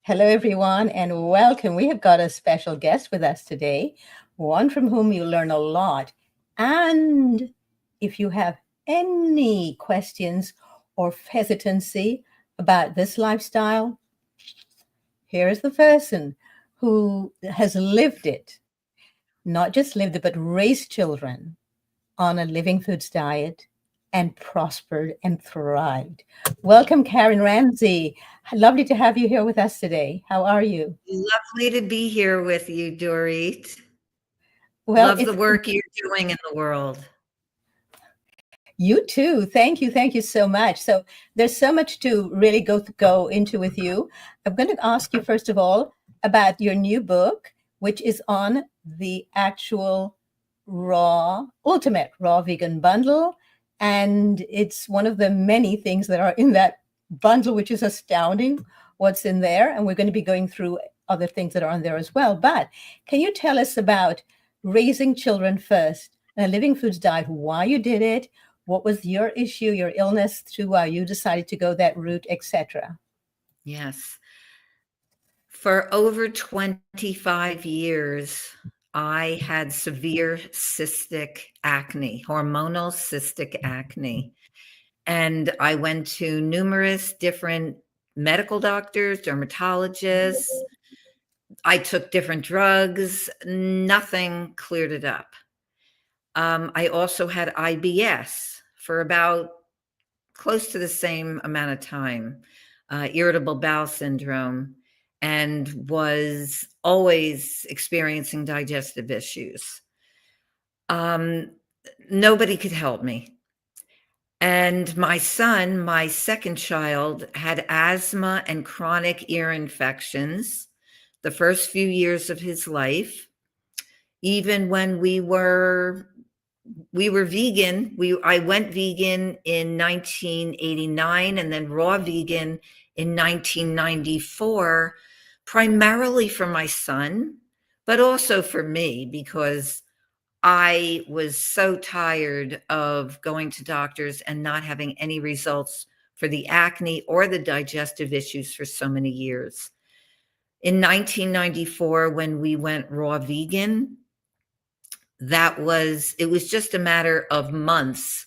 Hello, everyone, and welcome. We have got a special guest with us today, one from whom you learn a lot. And if you have any questions or hesitancy about this lifestyle, here's the person who has lived it, not just lived it, but raised children on a living foods diet and prospered and thrived. Welcome, Karen Ranzi. Lovely to have you here with us today. How are you? Lovely to be here with you, Dorit. Well, Love the it's work you're doing in the world. you too. Thank you. Thank you so much. So there's so much to really go into with you. I'm going to ask you first of all about your new book, which is on the actual ultimate raw vegan bundle, and it's one of the many things that are in that bundle, which is astounding what's in there. And we're going to be going through other things that are on there as well. But can you tell us about raising children first, a living foods diet, why you did it? What was your issue, your illness, to why you decided to go that route, etc.? Yes. For over 25 years, I had severe cystic acne, hormonal cystic acne. And I went to numerous different medical doctors, dermatologists. I took different drugs. Nothing cleared it up. I also had IBS for about close to the same amount of time, irritable bowel syndrome, and was always experiencing digestive issues. Um, Nobody could help me. And my son, my second child, had asthma and chronic ear infections the first few years of his life. Even when we were vegan. I went vegan in 1989 and then raw vegan in 1994, primarily for my son, but also for me because I was so tired of going to doctors and not having any results for the acne or the digestive issues for so many years. In 1994, when we went raw vegan, it was just a matter of months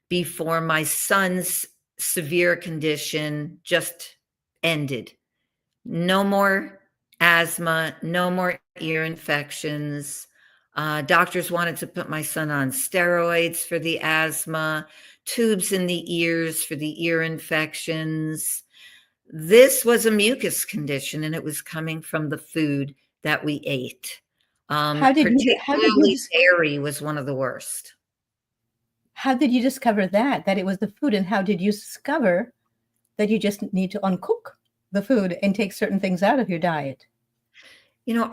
before my son's severe condition just ended. No more asthma, no more ear infections. Doctors wanted to put my son on steroids for the asthma, tubes in the ears for the ear infections. This was a mucus condition, and it was coming from the food that we ate. Particularly dairy was one of the worst. How did you discover that it was the food, and how did you discover that you just need to uncook the food and take certain things out of your diet?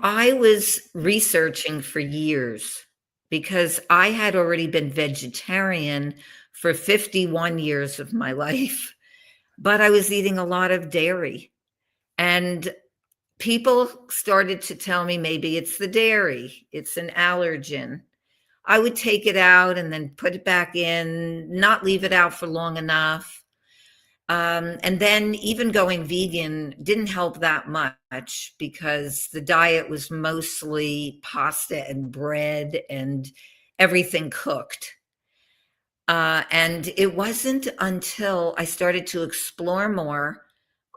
I was researching for years because I had already been vegetarian for 51 years of my life, but I was eating a lot of dairy. And people started to tell me maybe it's the dairy, it's an allergen. I would take it out and then put it back in, not leave it out for long enough. And then even going vegan didn't help that much because the diet was mostly pasta and bread and everything cooked. And it wasn't until I started to explore more.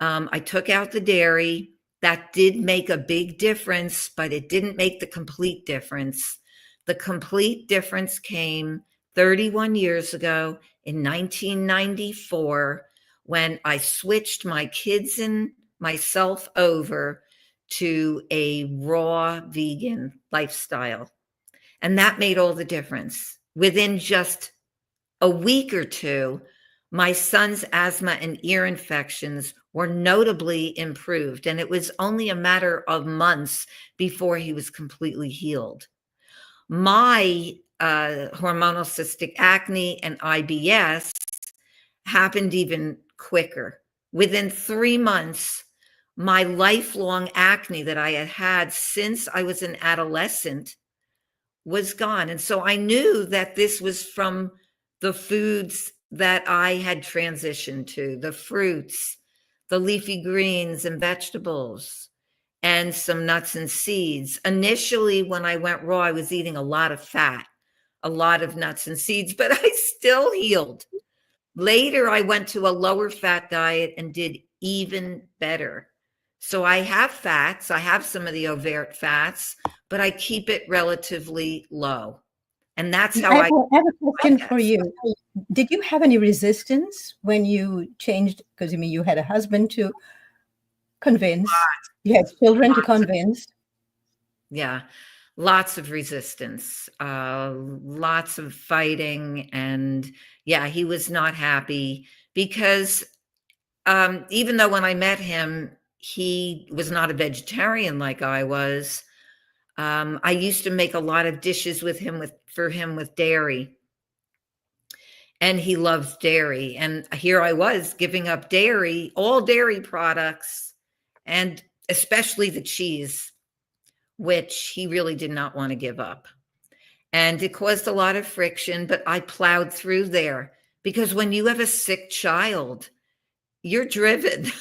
I took out the dairy. That did make a big difference, but it didn't make the complete difference. The complete difference came 31 years ago in 1994 when I switched my kids and myself over to a raw vegan lifestyle. And that made all the difference. Within just a week or two, my son's asthma and ear infections were notably improved, and it was only a matter of months before he was completely healed. My hormonal cystic acne and IBS happened even quicker. Within 3 months, my lifelong acne that I had had since I was an adolescent was gone. And so I knew that this was from the foods that I had transitioned to, the fruits, the leafy greens and vegetables, and some nuts and seeds. Initially, when I went raw, I was eating a lot of fat, a lot of nuts and seeds, but I still healed. Later, I went to a lower fat diet and did even better. So I have fats, I have some of the overt fats, but I keep it relatively low. And that's how I I have a question for podcast. you. Did you have any resistance when you changed? Because I mean, you had a husband to convince, you had children to convince. Yeah, lots of resistance, lots of fighting. And yeah, he was not happy because even though when I met him, he was not a vegetarian like I was. I used to make a lot of dishes for him with dairy, and he loves dairy. And here I was giving up dairy, all dairy products, and especially the cheese, which he really did not want to give up. And it caused a lot of friction, but I plowed through there because when you have a sick child, you're driven.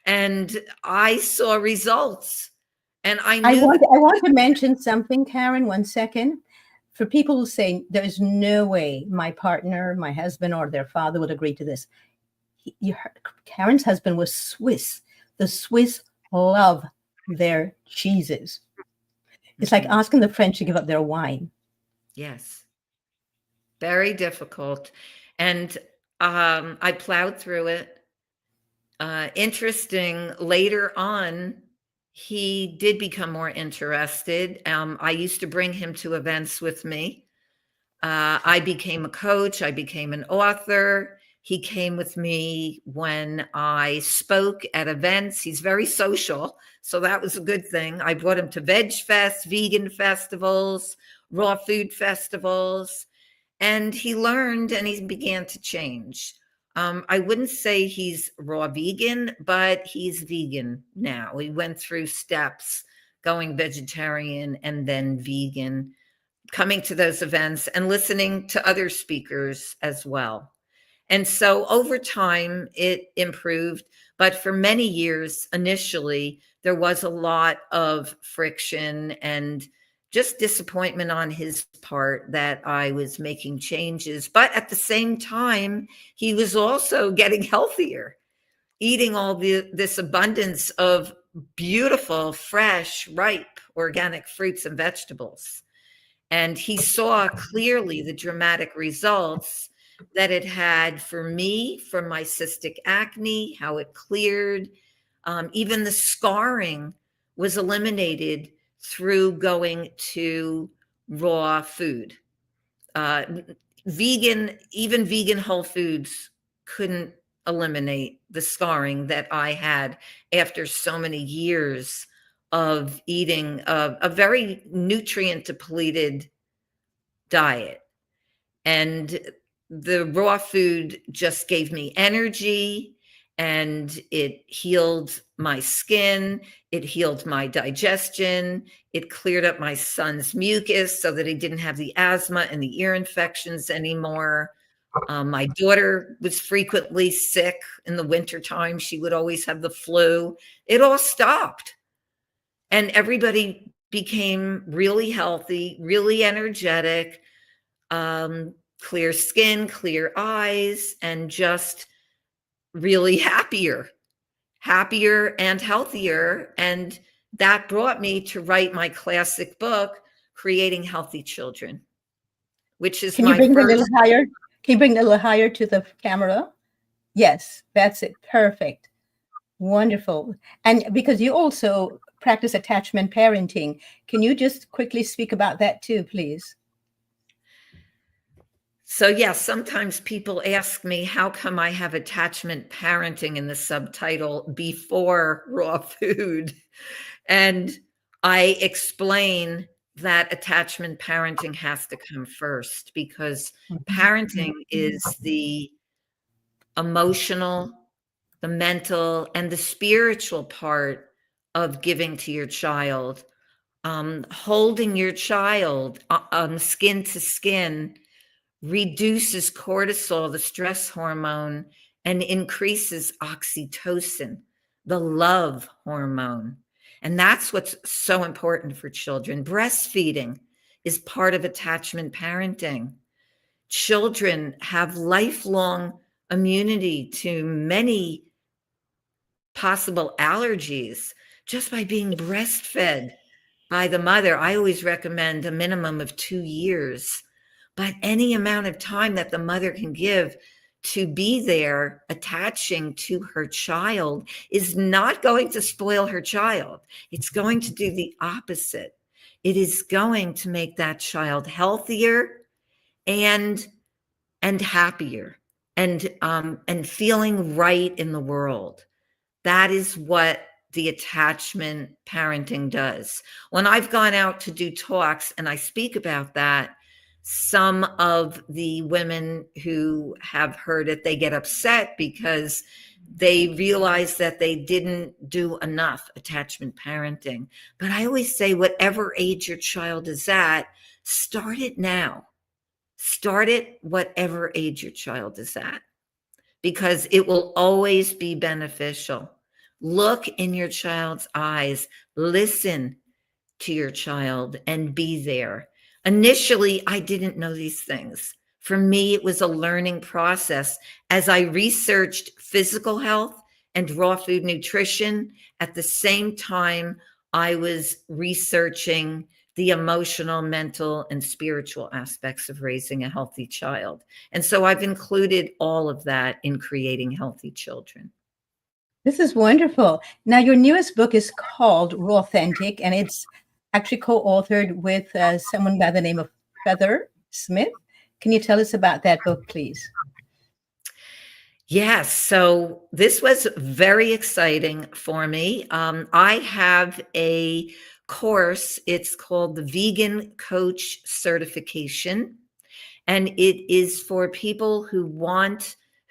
And I saw results. And I I knew want that. I want to mention something, Karen, 1 second. For people who say there's no way my partner, my husband, or their father would agree to this. Karen's husband was Swiss. The Swiss love their cheeses. It's like asking the French to give up their wine. Yes, very difficult. And I plowed through it. Interesting, later on, he did become more interested. I used to bring him to events with me. I became a coach. I became an author. He came with me when I spoke at events. He's very social, so that was a good thing. I brought him to veg fest, vegan festivals, raw food festivals, and he learned and he began to change. I wouldn't say he's raw vegan, but he's vegan now. We went through steps, going vegetarian and then vegan, coming to those events and listening to other speakers as well. And so over time, it improved. But for many years, initially, there was a lot of friction and just disappointment on his part that I was making changes. But at the same time, he was also getting healthier, eating all this abundance of beautiful, fresh, ripe, organic fruits and vegetables. And he saw clearly the dramatic results that it had for me, for my cystic acne, how it cleared. Even the scarring was eliminated through going to raw food. Uh, even vegan whole foods couldn't eliminate the scarring that I had after so many years of eating a very nutrient depleted diet. And the raw food just gave me energy, and it healed my skin. It healed my digestion. It cleared up my son's mucus so that he didn't have the asthma and the ear infections anymore. My daughter was frequently sick in the wintertime. She would always have the flu. It all stopped. And everybody became really healthy, really energetic, clear skin, clear eyes, and just really happier and healthier. And that brought me to write my classic book, Creating Healthy Children, which is Can you my bring it a little first. higher? Can you bring it a little higher to the camera? Yes, that's it. Perfect. Wonderful. And because you also practice attachment parenting, can you just quickly speak about that too, please? So, yes, sometimes people ask me, how come I have attachment parenting in the subtitle before raw food? And I explain that attachment parenting has to come first because parenting is the emotional, the mental, and the spiritual part of giving to your child. Holding your child skin to skin reduces cortisol, the stress hormone, and increases oxytocin, the love hormone. And that's what's so important for children. Breastfeeding is part of attachment parenting. Children have lifelong immunity to many possible allergies just by being breastfed by the mother. I always recommend a minimum of 2 years, but any amount of time that the mother can give to be there attaching to her child is not going to spoil her child. It's going to do the opposite. It is going to make that child healthier and happier and feeling right in the world. That is what the attachment parenting does. When I've gone out to do talks and I speak about that, some of the women who have heard it, they get upset because they realize that they didn't do enough attachment parenting. But I always say, whatever age your child is at, start it now. Start it whatever age your child is at, because it will always be beneficial. Look in your child's eyes, listen to your child, and be there. Initially, I didn't know these things. For me, it was a learning process as I researched physical health and raw food nutrition. At the same time, I was researching the emotional, mental, and spiritual aspects of raising a healthy child. And so I've included all of that in creating healthy children. This is wonderful. Now, your newest book is called RAWthentic, and it's actually co-authored with someone by the name of Heather Smith. Can you tell us about that book, please? Yes. So this was very exciting for me. I have a course. It's called the Vegan Coach Certification. And it is for people who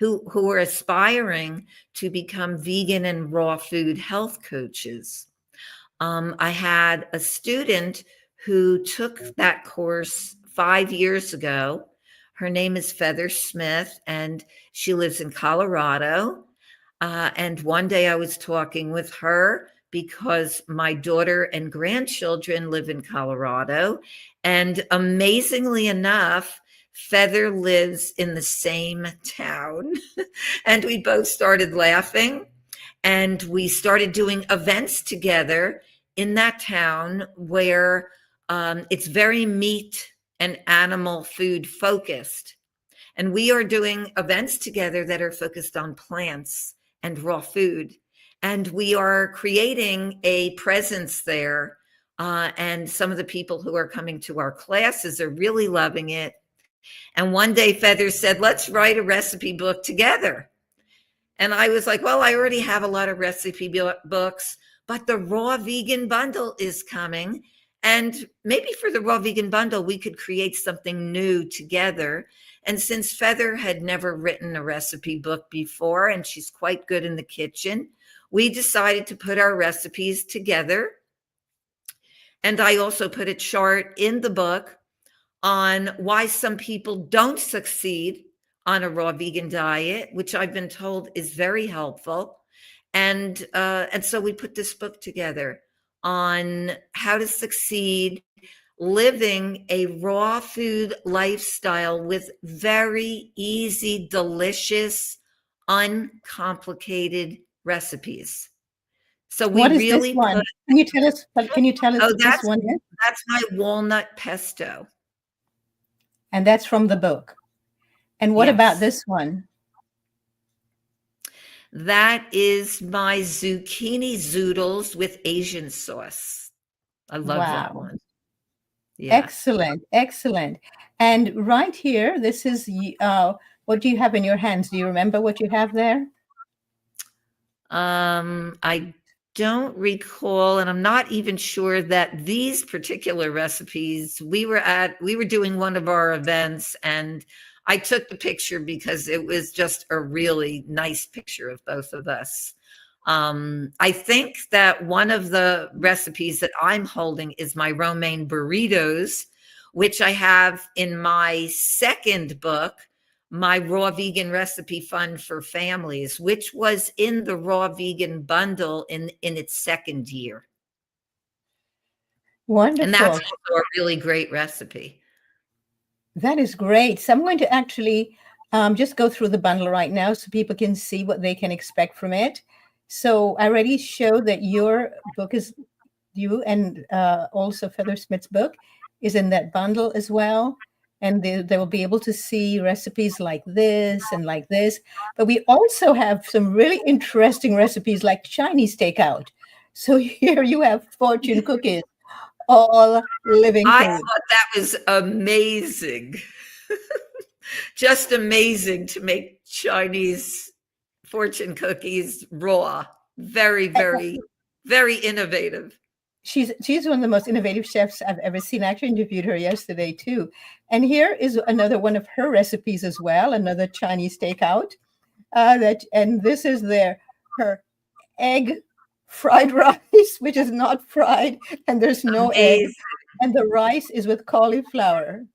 who are aspiring to become vegan and raw food health coaches. I had a student who took that course 5 years ago. Her name is Heather Smith, and she lives in Colorado. And one day I was talking with her because my daughter and grandchildren live in Colorado. And amazingly enough, Heather lives in the same town. And we both started laughing. And we started doing events together in that town where it's very meat and animal food focused. And we are doing events together that are focused on plants and raw food. And we are creating a presence there. And some of the people who are coming to our classes are really loving it. And one day Heather said, let's write a recipe book together. And I was like, well, I already have a lot of recipe books, but the Raw Vegan Bundle is coming. And maybe for the Raw Vegan Bundle, we could create something new together. And since Heather had never written a recipe book before, and she's quite good in the kitchen, we decided to put our recipes together. And I also put a chart in the book on why some people don't succeed on a raw vegan diet, which I've been told is very helpful. And so we put this book together on how to succeed living a raw food lifestyle with very easy, delicious, uncomplicated recipes. So we What is really this one? put. Can you tell us? Can you tell us Oh, what this one is? that's my walnut pesto. And that's from the book. And what about Yes. this one? That is my zucchini zoodles with Asian sauce. I love that Wow. one. Yeah. Excellent, excellent. And right here, this is what do you have in your hands? Do you remember what you have there? I don't recall, and I'm not even sure that these particular recipes, we were doing one of our events, and I took the picture because it was just a really nice picture of both of us. I think that one of the recipes that I'm holding is my romaine burritos, which I have in my second book, my raw vegan recipe fund for families, which was in the raw vegan bundle in its second year. And that's Wonderful. also a really great recipe. That is great. So I'm going to actually just go through the bundle right now so people can see what they can expect from it. So I already showed that your book is you and also Feathersmith's book is in that bundle as well. And they will be able to see recipes like this and like this. But we also have some really interesting recipes like Chinese takeout. So here you have fortune cookies, all living I food. thought that was amazing. Just amazing to make Chinese fortune cookies raw. Very, very, very innovative. She's one of the most innovative chefs I've ever seen. I actually interviewed her yesterday too. And here is another one of her recipes as well, another Chinese takeout. And this is her egg fried rice, which is not fried, and there's no egg. Amazing. And the rice is with cauliflower.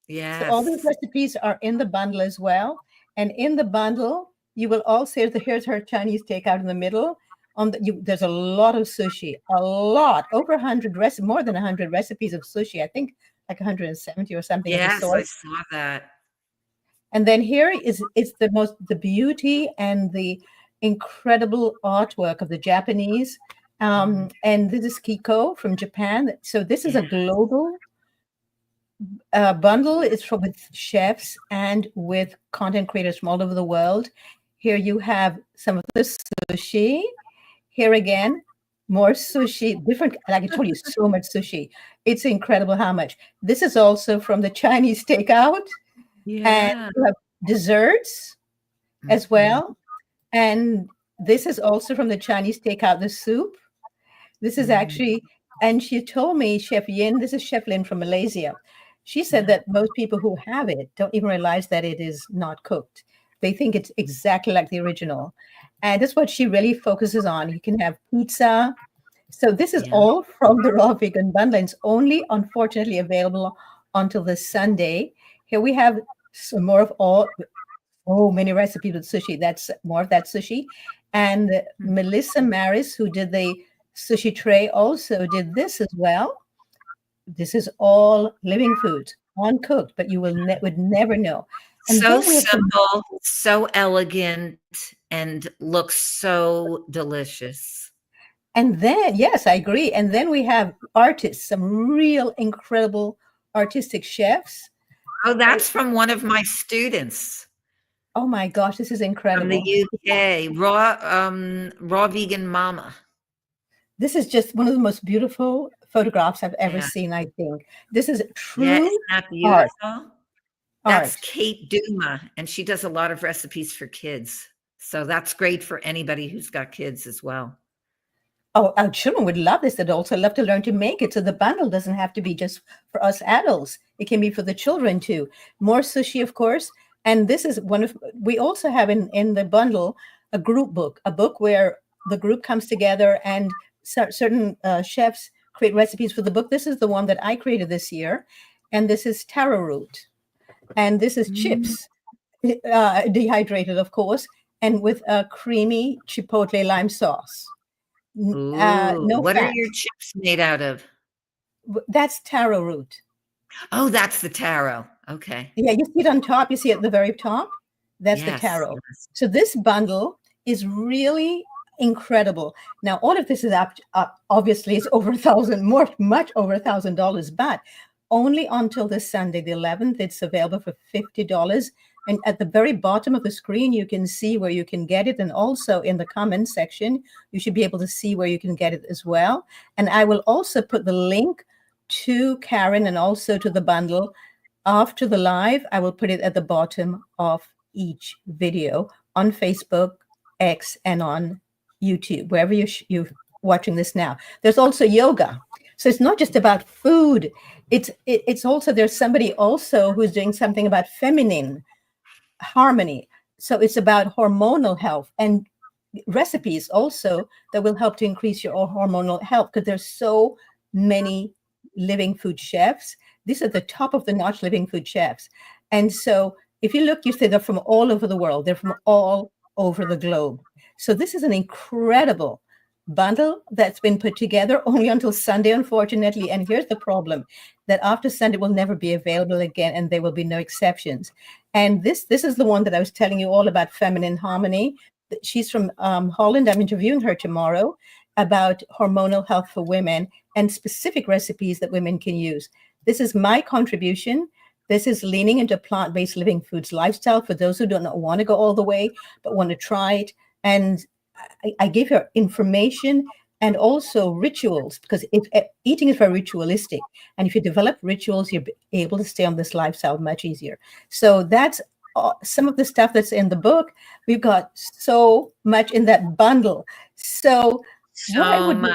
So all these Yes. recipes are in the bundle as well. And in the bundle, you will also here's her Chinese takeout in the middle. There's a lot of sushi, a lot, over 100 more than 100 recipes of sushi. I think like 170 or something of the Yes, I sort. saw that. And then here it's the beauty and the incredible artwork of the Japanese. And this is Kiko from Japan. So this is a global bundle. It's for with chefs and with content creators from all over the world. Here you have some of the sushi. Here again, more sushi, different, like I told you, so much sushi. It's incredible how much. This is also from the Chinese takeout. And Yeah. you have desserts as well. And this is also from the Chinese takeout, the soup. This is actually, and she told me, Chef Yin, this is Chef Lin from Malaysia. She said that most people who have it don't even realize that it is not cooked. They think it's exactly like the original. And that's what she really focuses on. You can have pizza. So this is all from the Raw Vegan Bundle. It's only, unfortunately, available until this Sunday. Here we have some more of many recipes with sushi. That's more of that sushi. And Melissa Maris, who did the sushi tray, also did this as well. This is all living food, uncooked, but you would never know. And So then we have simple, so elegant, and looks so delicious. And then, yes, I agree. And then we have artists, some real incredible artistic chefs. Oh, that's from one of my students Oh my gosh, this is from incredible. the UK, Raw Vegan Mama. This is just one of the most beautiful photographs I've ever seen, I think. This is true isn't that art. beautiful? That's Kate Duma, and she does a lot of recipes for kids. So that's great for anybody who's got kids as well. Oh, our children would love this. They'd also love to learn to make it. So the bundle doesn't have to be just for us adults. It can be for the children too. More sushi, of course. And this is we also have in the bundle a group book, a book where the group comes together and certain chefs create recipes for the book. This is the one that I created this year. And this is taro root. And this is chips, dehydrated, of course, and with a creamy chipotle lime sauce. No what fat. are your chips made out of? That's taro root. Oh, that's the taro. Okay. Yeah, you see it on top. You see it at the very top. That's the taro. Yes. So this bundle is really incredible. Now, all of this is up obviously it's over much over $1,000, but only until this Sunday, the 11th, it's available for $50. And at the very bottom of the screen, you can see where you can get it. And also in the comments section, you should be able to see where you can get it as well. And I will also put the link to Karen and also to the bundle after the live. I will put it at the bottom of each video on Facebook, X, and on YouTube, wherever you're watching this now. There's also yoga. So it's not just about food. It's also, there's somebody also who's doing something about feminine harmony. So it's about hormonal health and recipes also that will help to increase your hormonal health, because there's so many living food chefs. These are the top of the notch living food chefs. And so If you look, you see they're from all over the world. They're from all over the globe. So this is an incredible bundle that's been put together only until Sunday, unfortunately. And here's the problem, that after Sunday will never be available again, and there will be no exceptions. And this is the one that I was telling you all about, Feminine Harmony. She's from Holland. I'm interviewing her tomorrow about hormonal health for women and specific recipes that women can use. This is my contribution. This is leaning into plant-based living foods lifestyle for those who don't want to go all the way, but want to try it. And I gave her information and also rituals, because eating is very ritualistic. And if you develop rituals, you're able to stay on this lifestyle much easier. So that's some of the stuff that's in the book. We've got so much in that bundle. So what I would,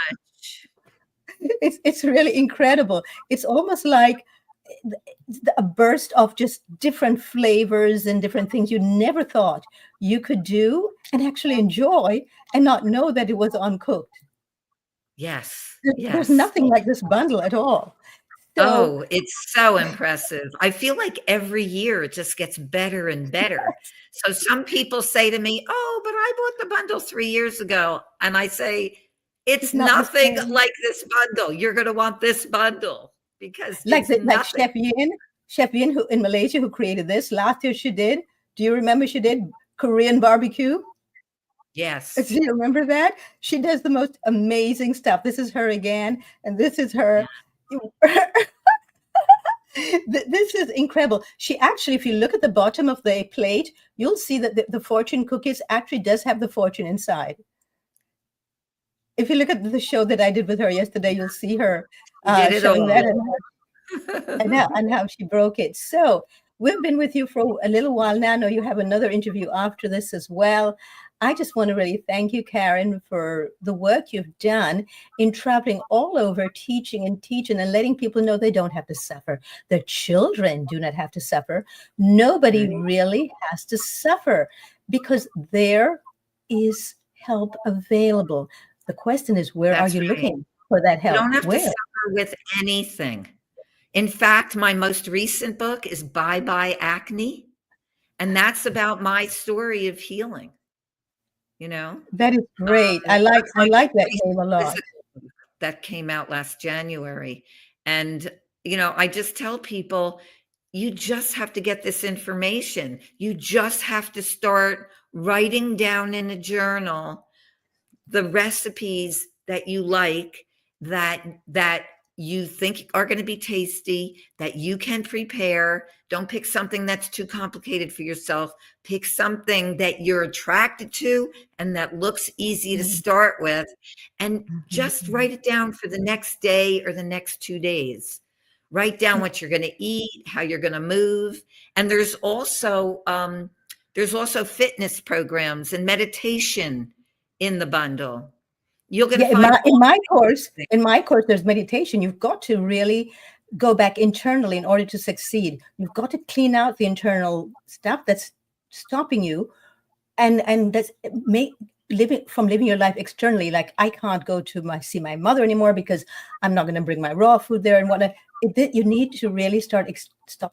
it's really incredible. It's almost like a burst of just different flavors and different things you never thought you could do and actually enjoy and not know that it was uncooked. Yes. There's nothing like this bundle at all. So, it's so impressive. I feel like every year it just gets better and better. So some people say to me, "Oh, but I bought the bundle 3 years ago." And I say, "It's nothing like this bundle. You're going to want this bundle because like nothing." Chef Yin who in Malaysia, who created this last year, she did. Do you remember she did Korean barbecue? Yes. Do you remember that? She does the most amazing stuff. This is her again, and this is her. This is incredible. She actually, if you look at the bottom of the plate, you'll see that the fortune cookies actually does have the fortune inside. If you look at the show that I did with her yesterday, you'll see her showing that and how she broke it. So we've been with you for a little while now. I know you have another interview after this as well. I just want to really thank you, Karen, for the work you've done in traveling all over, teaching and letting people know they don't have to suffer. Their children do not have to suffer. Nobody really has to suffer because there is help available. The question is, where are you looking for that help? You don't have to suffer with anything. In fact, my most recent book is Bye Bye Acne. And that's about my story of healing. You know, that is great. I like that name a lot. That came out last January. And, I just tell people, you just have to get this information. You just have to start writing down in a journal the recipes that you like, that you think are going to be tasty, that you can prepare. Don't pick something that's too complicated for yourself. Pick something that you're attracted to and that looks easy to start with, and just write it down for the next day or the next 2 days. Write down what you're going to eat, how you're going to move. And there's also fitness programs and meditation in the bundle. You're going to find in my course, there's meditation. You've got to really go back internally in order to succeed. You've got to clean out the internal stuff that's stopping you, and that's living your life externally. Like, I can't go to see my mother anymore because I'm not going to bring my raw food there and whatnot. You need to really stop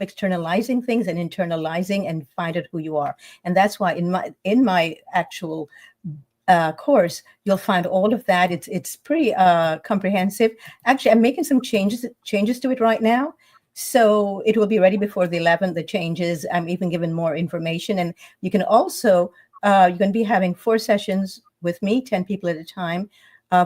externalizing things and internalizing and find out who you are. And that's why in my actual course, you'll find all of that. It's pretty comprehensive. Actually, I'm making some changes to it right now, so it will be ready before the 11th. The changes. I'm even giving more information, and you can also you're going to be having 4 sessions with me, 10 people at a time,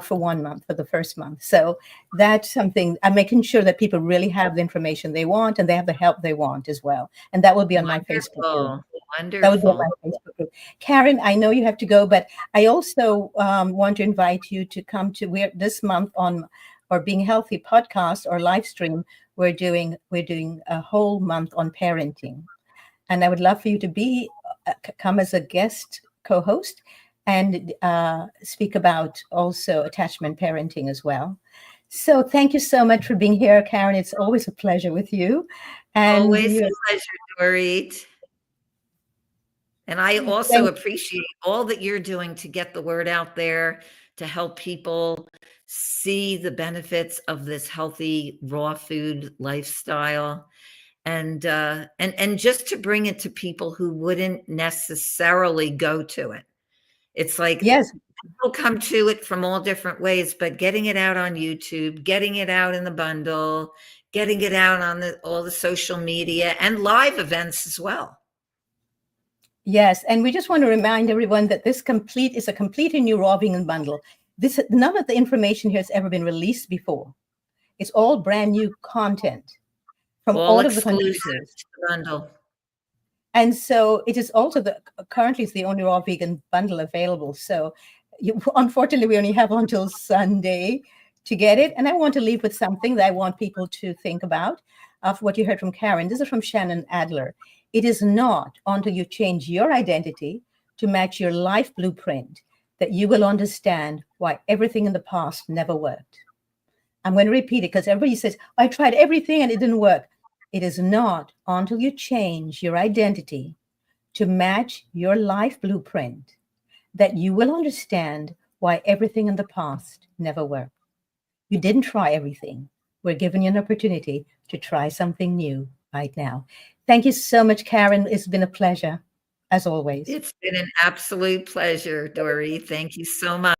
for 1 month, for the first month. So that's something I'm making sure that people really have the information they want and they have the help they want as well. And that will be on my Facebook group. Wonderful. That would be on my Facebook group. Karen, I know you have to go, but I also want to invite you to come to this month on our Being Healthy podcast or live stream. We're doing a whole month on parenting, and I would love for you to come as a guest co-host and speak about also attachment parenting as well. So thank you so much for being here, Karen. It's always a pleasure with you. And always a pleasure, Dorit. And I also appreciate all that you're doing to get the word out there, to help people see the benefits of this healthy raw food lifestyle. and just to bring it to people who wouldn't necessarily go to it. It's like Yes. people come to it from all different ways, but getting it out on YouTube, getting it out in the bundle, getting it out on all the social media and live events as well. Yes, and we just want to remind everyone that this is a completely new Raw Vegan bundle. None of the information here has ever been released before. It's all brand new content from All all of the exclusive contributors. to the bundle. And so it is also currently it's the only Raw Vegan bundle available. So unfortunately, we only have until Sunday to get it. And I want to leave with something that I want people to think about of what you heard from Karen. This is from Shannon Adler. It is not until you change your identity to match your life blueprint that you will understand why everything in the past never worked. I'm going to repeat it because everybody says, I tried everything and it didn't work. It is not until you change your identity to match your life blueprint that you will understand why everything in the past never worked. You didn't try everything. We're giving you an opportunity to try something new right now. Thank you so much, Karen. It's been a pleasure, as always. It's been an absolute pleasure, Dory. Thank you so much.